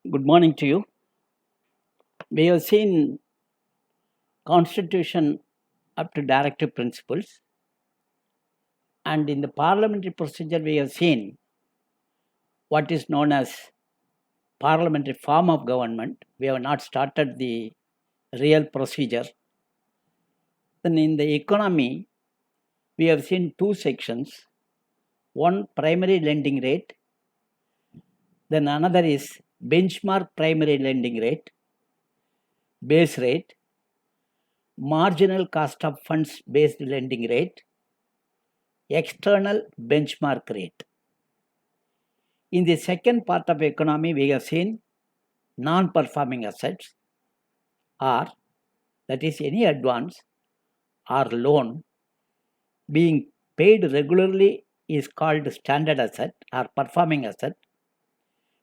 Good morning to you. We have seen constitution up to directive principles, and in the parliamentary procedure we have seen what is known as parliamentary form of government. We have not started the real procedure. Then in the economy, we have seen two sections. One, primary lending rate, then another is benchmark primary lending rate, base rate, marginal cost of funds based lending rate, external benchmark rate. In the second part of economy, we have seen non-performing assets, or that is any advance or loan being paid regularly is called standard asset or performing asset.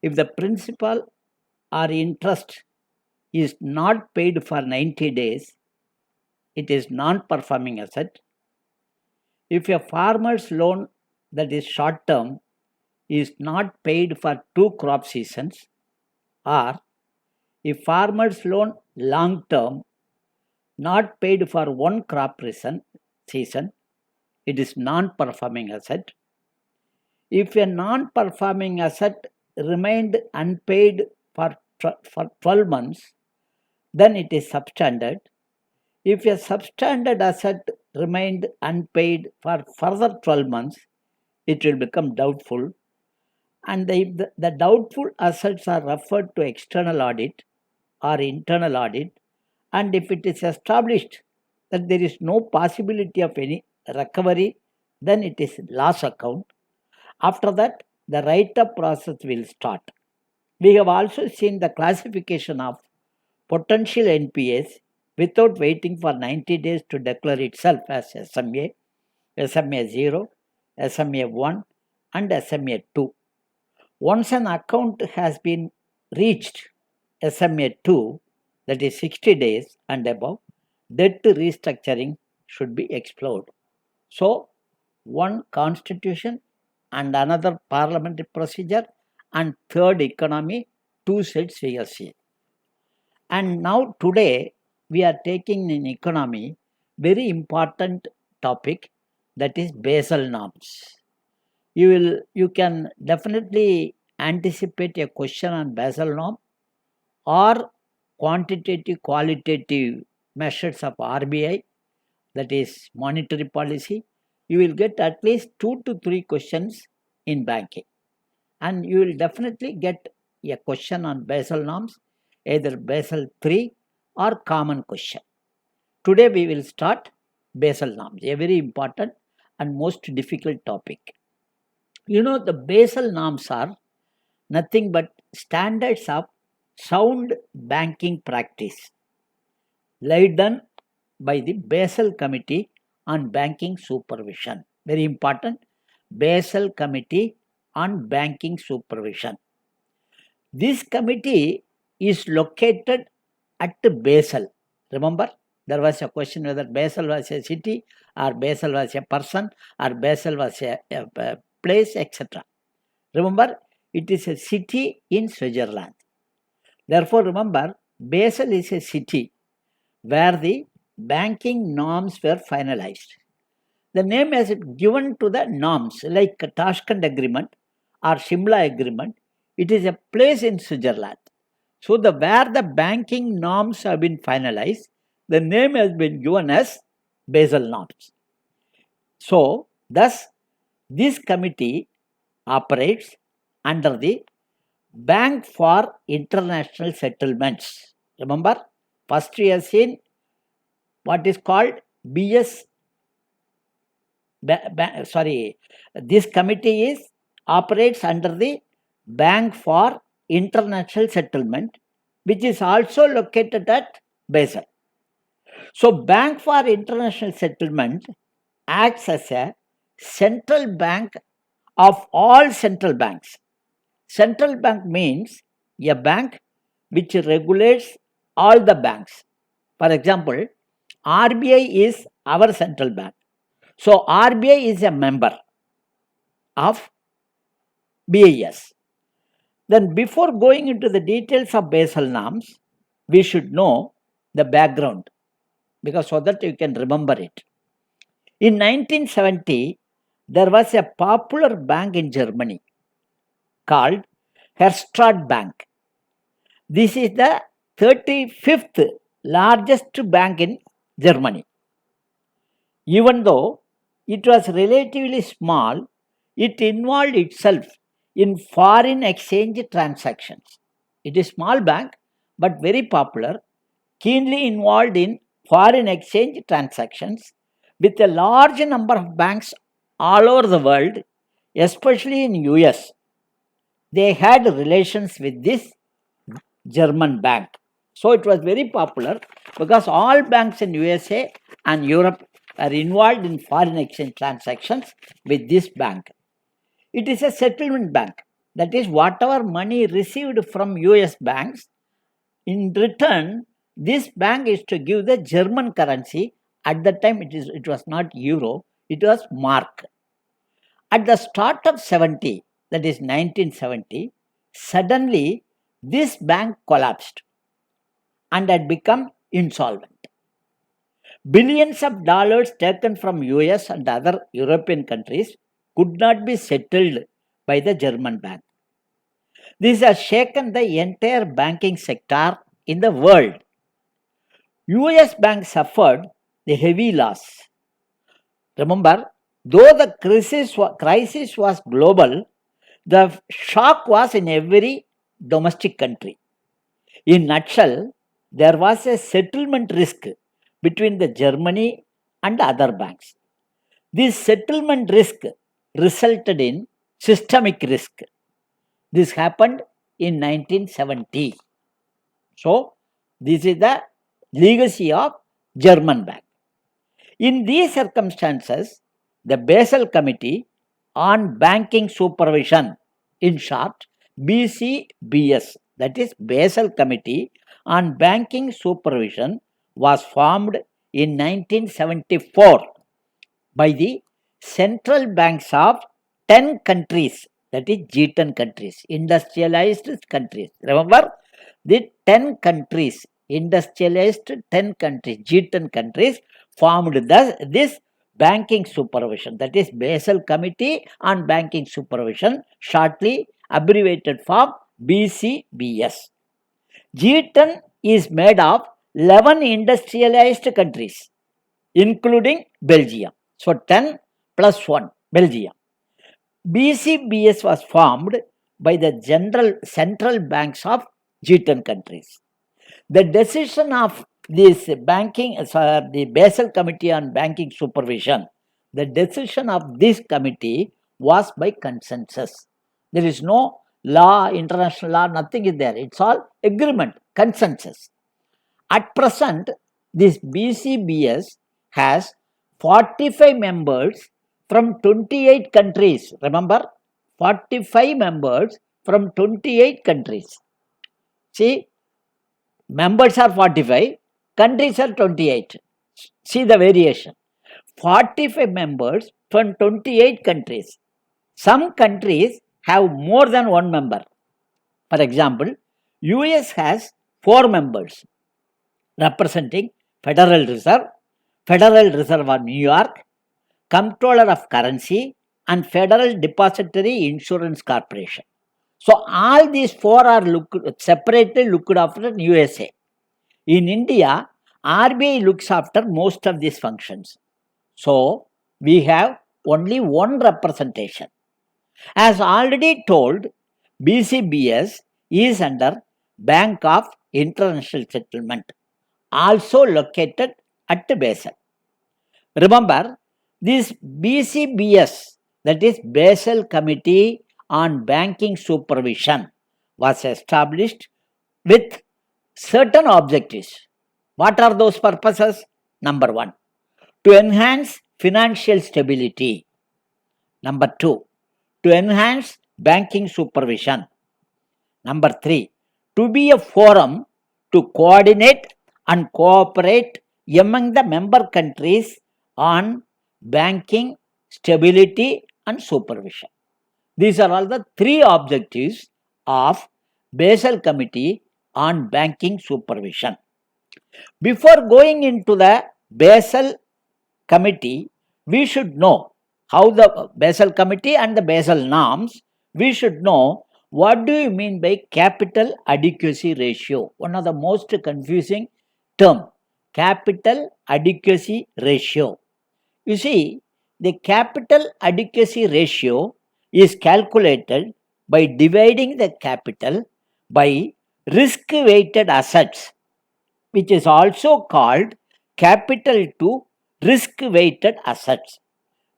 If the principal or interest is not paid for 90 days, it is non-performing asset. If a farmer's loan that is short term is not paid for 2 crop seasons, or if farmer's loan long term not paid for 1 crop season, it is non-performing asset. If a non-performing asset remained unpaid for 12 months, then it is substandard. If a substandard asset remained unpaid for further 12 months, it will become doubtful. And if the doubtful assets are referred to external audit or internal audit, and if it is established that there is no possibility of any recovery, then it is loss account. After that, the write-up process will start. We have also seen the classification of potential NPAs without waiting for 90 days to declare itself as SMA, SMA 0, SMA 1, and SMA 2. Once an account has been reached SMA 2, that is 60 days and above, debt restructuring should be explored. So, one constitution and another parliamentary procedure, and third economy, two sets we have seen. And now today we are taking in economy very important topic, that is Basel Norms. You can definitely anticipate a question on Basel norm or quantitative qualitative measures of RBI, that is monetary policy. You will get at least 2 to 3 questions in banking, and you will definitely get a question on Basel norms, either Basel 3 or common question. Today we will start Basel norms, a very important and most difficult topic. The Basel norms are nothing but standards of sound banking practice laid down by the Basel Committee on Banking Supervision. Very important, Basel Committee on Banking Supervision. This committee is located at Basel. Remember, there was a question whether Basel was a city or Basel was a person or Basel was a place, etc. Remember, it is a city in Switzerland. Therefore, remember, Basel is a city where the banking norms were finalized. The name is given to the norms, like Tashkent Agreement or Shimla Agreement. It is a place in Switzerland. So, where the banking norms have been finalized, the name has been given as Basel Norms. So, thus, this committee operates under the Bank for International Settlements. Remember, first we have seen what is called BS. This committee operates under the Bank for International Settlement, which is also located at Basel. So, Bank for International Settlement acts as a central bank of all central banks. Central bank means a bank which regulates all the banks. For example, RBI is our central bank. So, RBI is a member of BIS. Then before going into the details of Basel norms, we should know the background, because so that you can remember it. In 1970, there was a popular bank in Germany called Herstatt Bank. This is the 35th largest bank in Germany. Even though it was relatively small, it involved itself in foreign exchange transactions. It is a small bank but very popular, keenly involved in foreign exchange transactions with a large number of banks all over the world, especially in US. They had relations with this German bank. So it was very popular because all banks in USA and Europe are involved in foreign exchange transactions with this bank. It is a settlement bank. That is, whatever money received from US banks, in return, this bank is to give the German currency. At that time, it was not euro, it was mark. At the start of 70, that is 1970, suddenly this bank collapsed and had become insolvent. Billions of dollars taken from US and other European countries could not be settled by the German bank. This has shaken the entire banking sector in the world. US banks suffered the heavy loss. Remember, though the crisis was global, the shock was in every domestic country. In nutshell, there was a settlement risk between the Germany and other banks. This settlement risk resulted in systemic risk. This happened in 1970. So, this is the legacy of German bank. In these circumstances, the Basel Committee on Banking Supervision, in short, BCBS, that is Basel Committee on Banking Supervision, was formed in 1974 by the central banks of 10 countries, that is G10 countries, industrialized countries. Remember, the 10 countries, industrialized 10 countries, G10 countries, formed this banking supervision, that is Basel Committee on Banking Supervision, shortly abbreviated for BCBS. G10 is made of 11 industrialized countries, including Belgium. So 10 plus 1, Belgium. BCBS was formed by the central banks of G10 countries. The decision of the Basel Committee on Banking Supervision, the decision of this committee was by consensus. There is no law, international law, nothing is there. It's all agreement, consensus. At present, this BCBS has 45 members from 28 countries. Remember, 45 members from 28 countries. See, members are 45, countries are 28. See the variation. 45 members from 28 countries. Some countries have more than one member. For example, US has 4 members representing Federal Reserve of New York, Comptroller of Currency, and Federal Depository Insurance Corporation. So all these 4 are separately looked after in USA. In India, RBI looks after most of these functions. So we have only one representation. As already told, BCBS is under Bank of International Settlement, also located at Basel. Remember, this BCBS, that is Basel Committee on Banking Supervision, was established with certain objectives. What are those purposes? Number 1, to enhance financial stability. Number 2, to enhance banking supervision. Number 3, to be a forum to coordinate and cooperate among the member countries on banking stability and supervision. These are all the 3 objectives of Basel Committee on Banking Supervision. Before going into the Basel Committee, we should know how the Basel Committee and the Basel Norms, we should know what do you mean by capital adequacy ratio. One of the most confusing term, capital adequacy ratio. You see, the capital adequacy ratio is calculated by dividing the capital by risk weighted assets, which is also called capital to risk weighted assets.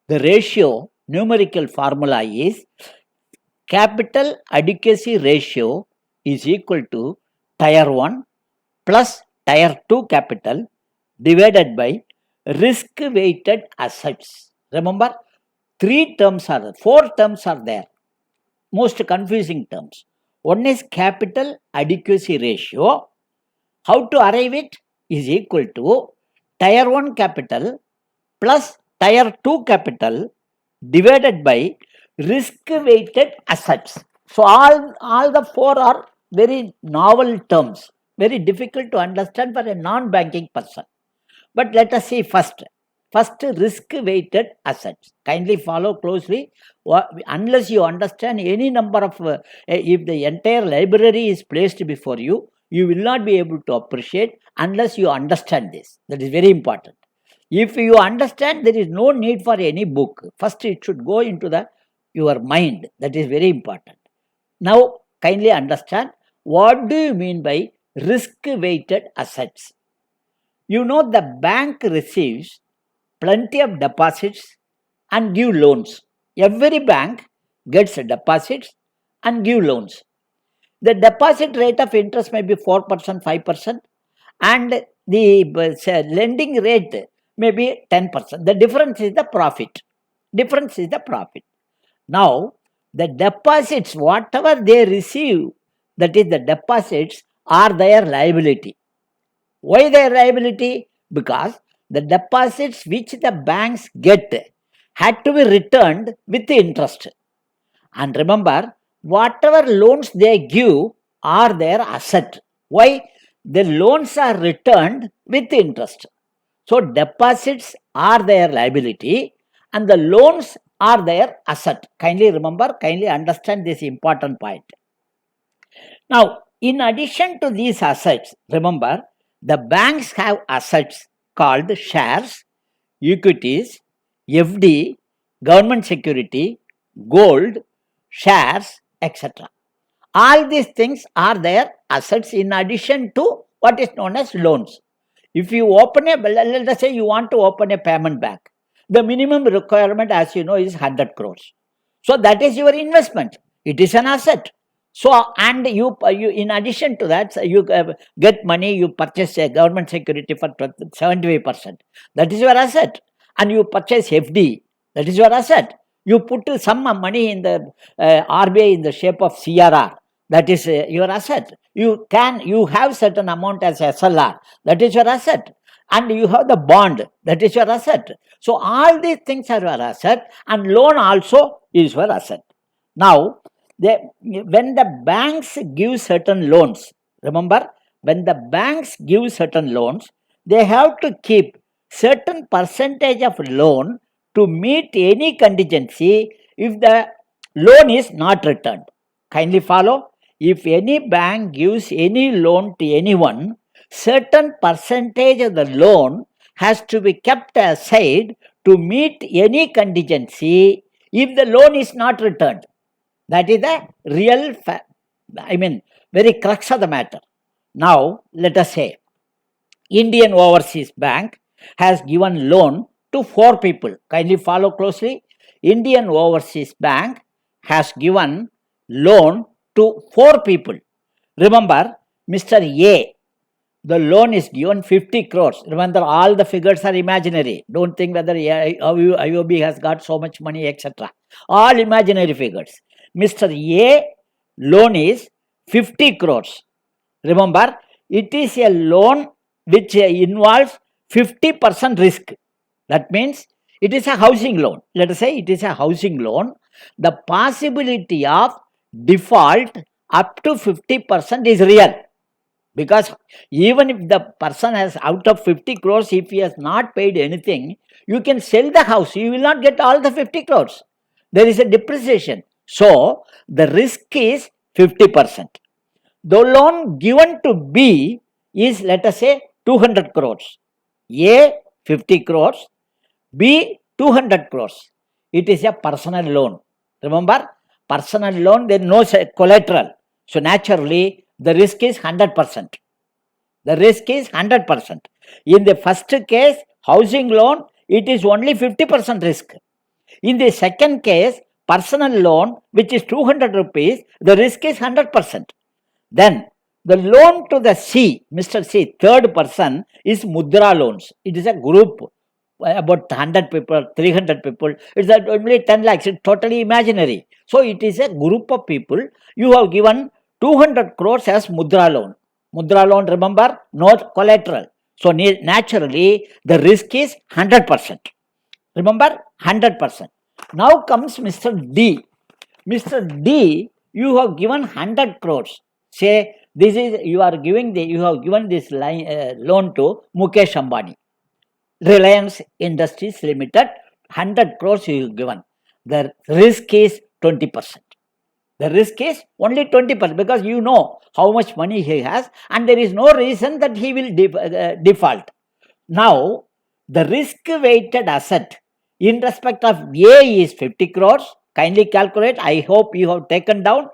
The ratio numerical formula is capital adequacy ratio is equal to tier 1 plus tier 2 capital divided by risk weighted assets. Remember, four terms are there. Most confusing terms. One is capital adequacy ratio. How to arrive it is equal to tier 1 capital plus tier 2 capital divided by risk weighted assets. So all the four are very novel terms, very difficult to understand for a non-banking person. But let us see first risk weighted assets. Kindly follow closely. Unless you understand any number of, if the entire library is placed before you, you will not be able to appreciate unless you understand this. That is very important. If you understand, there is no need for any book. First, it should go into your mind. That is very important. Now, kindly understand, what do you mean by risk weighted assets? You know, the bank receives plenty of deposits and give loans. Every bank gets deposits and give loans. The deposit rate of interest may be 4%, 5%, and the lending rate may be 10%. The difference is the profit. Now, the deposits, whatever they receive, that is the deposits, are their liability. Why their liability? Because the deposits which the banks get had to be returned with interest. And remember, whatever loans they give are their asset. Why? The loans are returned with interest. So deposits are their liability and the loans are their asset. Kindly remember, kindly understand this important point. Now, in addition to these assets, remember, the banks have assets called shares, equities, FD, government security, gold, shares, etc. All these things are their assets in addition to what is known as loans. If you open let us say you want to open a payment bank, the minimum requirement, as you know, is 100 crores. So that is your investment. It is an asset. So, and you in addition to that, you get money, you purchase a government security for 75%. That is your asset. And you purchase FD. That is your asset. You put some money in the RBI in the shape of CRR. That is your asset. You have certain amount as SLR. That is your asset. And you have the bond. That is your asset. So all these things are your asset, and loan also is your asset. Now, when the banks give certain loans, remember, when the banks give certain loans, they have to keep certain percentage of loan to meet any contingency if the loan is not returned. Kindly follow. If any bank gives any loan to anyone, certain percentage of the loan has to be kept aside to meet any contingency if the loan is not returned. That is the real, very crux of the matter. Now, let us say, Indian Overseas Bank has given loan to 4 people. Kindly follow closely. Indian Overseas Bank has given loan to 4 people. Remember, Mr. A, the loan is given 50 crores. Remember, all the figures are imaginary. Don't think whether IOB has got so much money, etc. All imaginary figures. Mr. A loan is 50 crores. Remember, it is a loan which involves 50% risk. That means it is a housing loan. Let us say it is a housing loan. The possibility of default up to 50% is real. Because even if the person has out of 50 crores, if he has not paid anything, you can sell the house. You will not get all the 50 crores. There is a depreciation. So, the risk is 50%. The loan given to B is, let us say, 200 crores. A, 50 crores. B, 200 crores. It is a personal loan. Remember, personal loan, there is no collateral. So, naturally, the risk is 100%. The risk is 100%. In the first case, housing loan, it is only 50% risk. In the second case, personal loan, which is 200 rupees, the risk is 100%. Then, the loan to the C, Mr. C, third person, is Mudra Loans. It is a group, about 100 people, 300 people. It's only 10 lakhs. It's totally imaginary. So, it is a group of people. You have given 200 crores as Mudra Loan. Mudra Loan, remember, no collateral. So, naturally, the risk is 100%. Remember, 100%. Now comes Mr. D. Mr. D, you have given 100 crores. Say, this is, you have given this loan to Mukesh Ambani. Reliance Industries Limited, 100 crores you have given. The risk is 20%. The risk is only 20% because you know how much money he has and there is no reason that he will default. Now, the risk-weighted asset in respect of A is 50 crores. Kindly calculate. I hope you have taken down.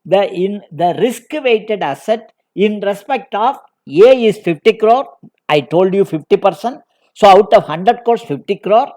The risk-weighted asset in respect of A is 50 crore. I told you 50%. So, out of 100 crores, 50 crore.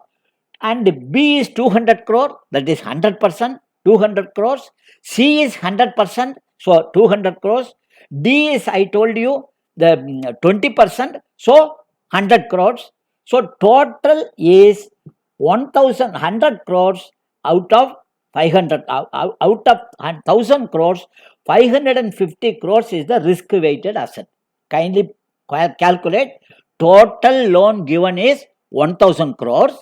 And B is 200 crore. That is 100%. 200 crores. C is 100%. So, 200 crores. D is, I told you, the 20%. So, 100 crores. So, total is 1,100 crores out of 500, out of 1,000 crores, 550 crores is the risk-weighted asset. Kindly calculate. Total loan given is 1,000 crores,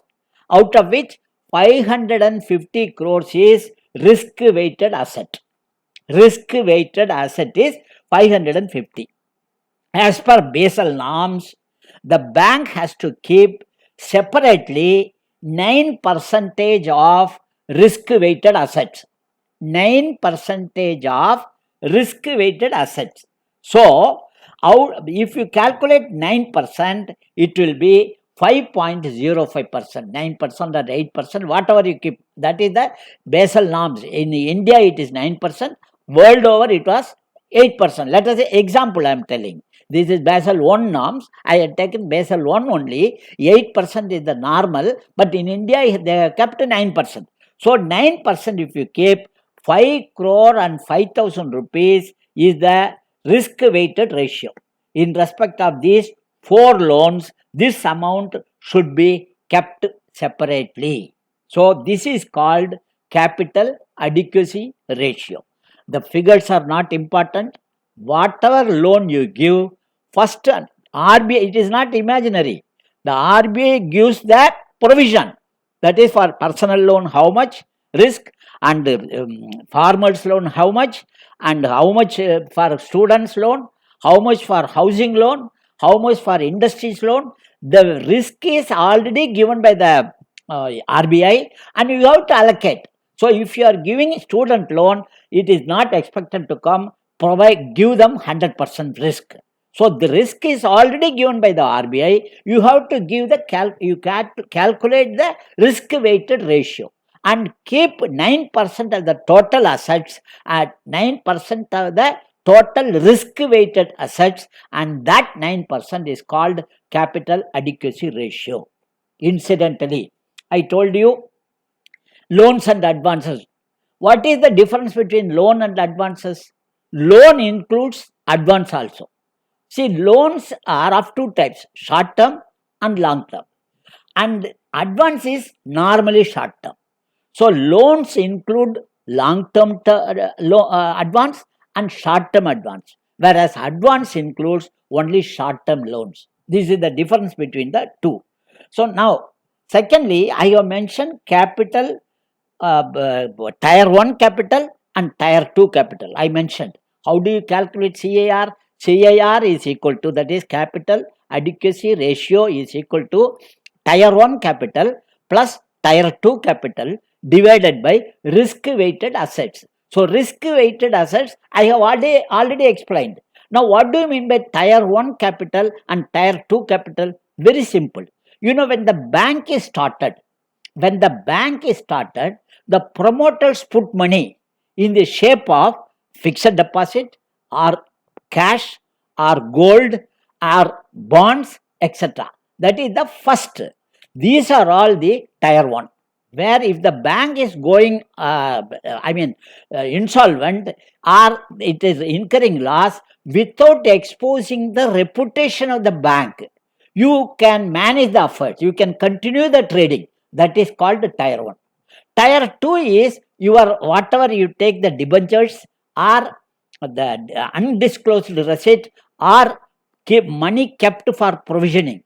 out of which 550 crores is risk-weighted asset. Risk-weighted asset is 550. As per Basel Norms, the bank has to keep separately 9% of risk-weighted assets. 9% of risk-weighted assets. So, if you calculate 9%, it will be 5.05%, 9% or 8%, whatever you keep. That is the Basel Norms. In India, it is 9%. World over, it was 8%. Let us say, example I am telling. This is Basel 1 norms. I had taken Basel 1 only. 8% is the normal, but in India, they have kept 9%. So, 9% if you keep, 5 crore and 5,000 rupees is the risk-weighted ratio. In respect of these 4 loans, this amount should be kept separately. So, this is called capital adequacy ratio. The figures are not important. Whatever loan you give, first RBI, it is not imaginary. The RBI gives that provision. That is for personal loan, how much risk, and farmers loan, how much, and how much for students loan, how much for housing loan, how much for industries loan. The risk is already given by the RBI and you have to allocate. So, if you are giving student loan, it is not expected to give them 100% risk. So, the risk is already given by the RBI. You have to give calculate the risk-weighted ratio and keep 9% of the total assets at 9% of the total risk-weighted assets, and that 9% is called capital adequacy ratio. Incidentally, I told you loans and advances. What is the difference between loan and advances? Loan includes advance also. See, loans are of two types, short term and long term. And advance is normally short term. So, loans include long term advance and short term advance, whereas advance includes only short term loans. This is the difference between the two. So, now, secondly, I have mentioned capital, tier 1 capital and tier 2 capital. I mentioned How do you calculate CAR? CAR is equal to, that is capital adequacy ratio is equal to tier 1 capital plus tier 2 capital divided by risk weighted assets. So risk weighted assets I have already explained. Now what do you mean by tier 1 capital and tier 2 capital? Very simple. You know, when the bank is started, the promoters put money in the shape of fixed deposit or cash or gold or bonds, etc. That is the first. These are all the tier 1. Where if the bank is going, insolvent, or it is incurring loss without exposing the reputation of the bank, you can manage the efforts, you can continue the trading. That is called tier 1. Tier 2 is your whatever you take the debentures or the undisclosed receipt or keep money kept for provisioning.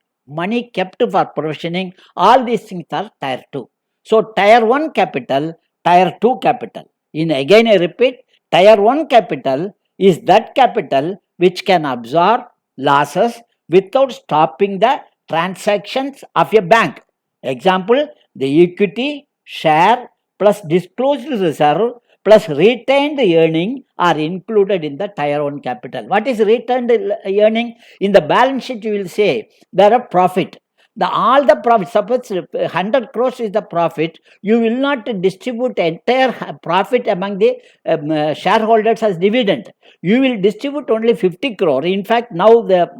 All these things are tier 2. So tier 1 capital, tier 2 capital. Again I repeat, tier 1 capital is that capital which can absorb losses without stopping the transactions of a bank. Example, the equity, share plus disclosed reserve plus retained earning are included in the tier 1 capital. What is retained earning? In the balance sheet you will say there are profit. All the profit, suppose 100 crores is the profit, you will not distribute entire profit among the shareholders as dividend. You will distribute only 50 crore. In fact, now the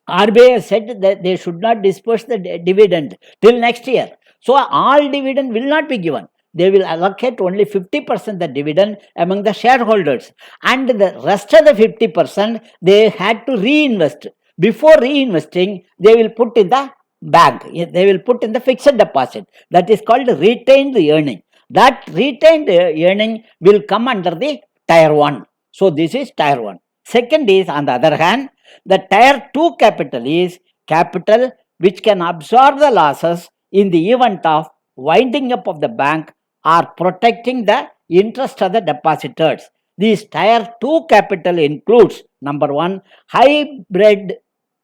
RBI said that they should not disperse the dividend till next year. So all dividend will not be given. They will allocate only 50% the dividend among the shareholders, and the rest of the 50% they had to reinvest. Before reinvesting, they will put in the bank. They will put in the fixed deposit. That is called retained earning. That retained earning will come under the tier 1. So this is tier 1. Second is, on the other hand, the tier 2 capital is capital which can absorb the losses in the event of winding up of the bank or protecting the interest of the depositors. This tier 2 capital includes, number 1, hybrid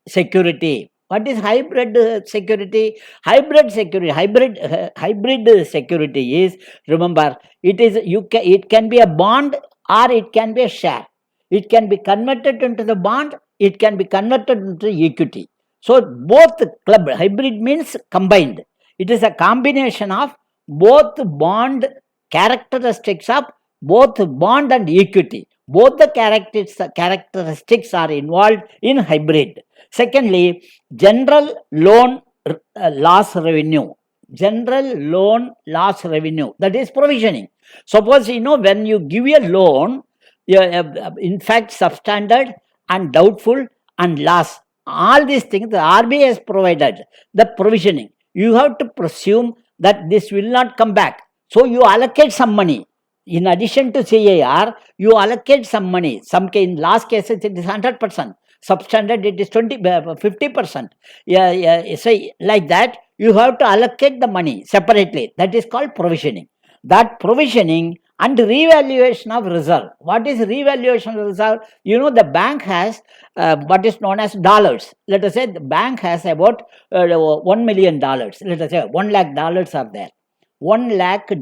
security. What is hybrid security? Hybrid security is, remember, it can be a bond or it can be a share. It can be converted into the bond, it can be converted into equity. So both club, hybrid means combined. It is a combination of both bond characteristics of both bond and equity. Both the characteristics are involved in hybrid. Secondly, general loan loss revenue. General loan loss revenue, that is provisioning. Suppose, when you give a loan, in fact, substandard and doubtful and loss, all these things the RBI has provided the provisioning. You have to presume that this will not come back. So you allocate some money. In addition to CAR, you allocate some money. In last cases it is 100%. Substandard it is 50%. Say like that, you have to allocate the money separately. That is called provisioning. That provisioning and revaluation of reserve. What is revaluation of reserve? The bank has what is known as dollars. Let us say the bank has about $1 million. Let us say $1 lakh are there. $1 lakh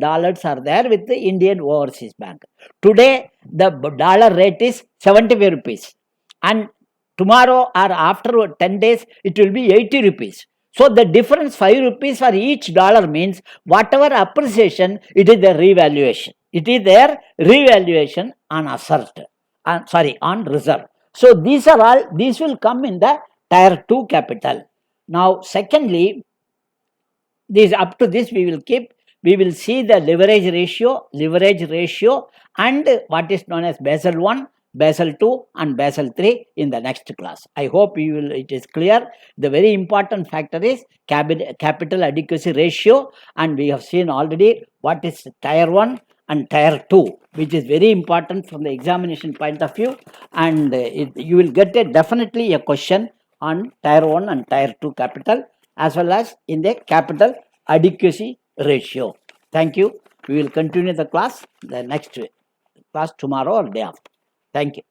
are there with the Indian Overseas Bank. Today, the dollar rate is 75 rupees. And tomorrow or after 10 days, it will be 80 rupees. So the difference 5 rupees for each dollar means whatever appreciation, it is the revaluation. It is their revaluation on on reserve. So these will come in the tier 2 capital. Now, secondly, up to this we will see the leverage ratio and what is known as Basel 1, Basel 2 and Basel 3 in the next class. I hope it is clear. The very important factor is capital adequacy ratio, and we have seen already what is tier 1 and tier 2, which is very important from the examination point of view, and you will get definitely a question on tier 1 and tier 2 capital as well as in the capital adequacy ratio. Thank you. We will continue the class, the next class tomorrow or day after. Thank you.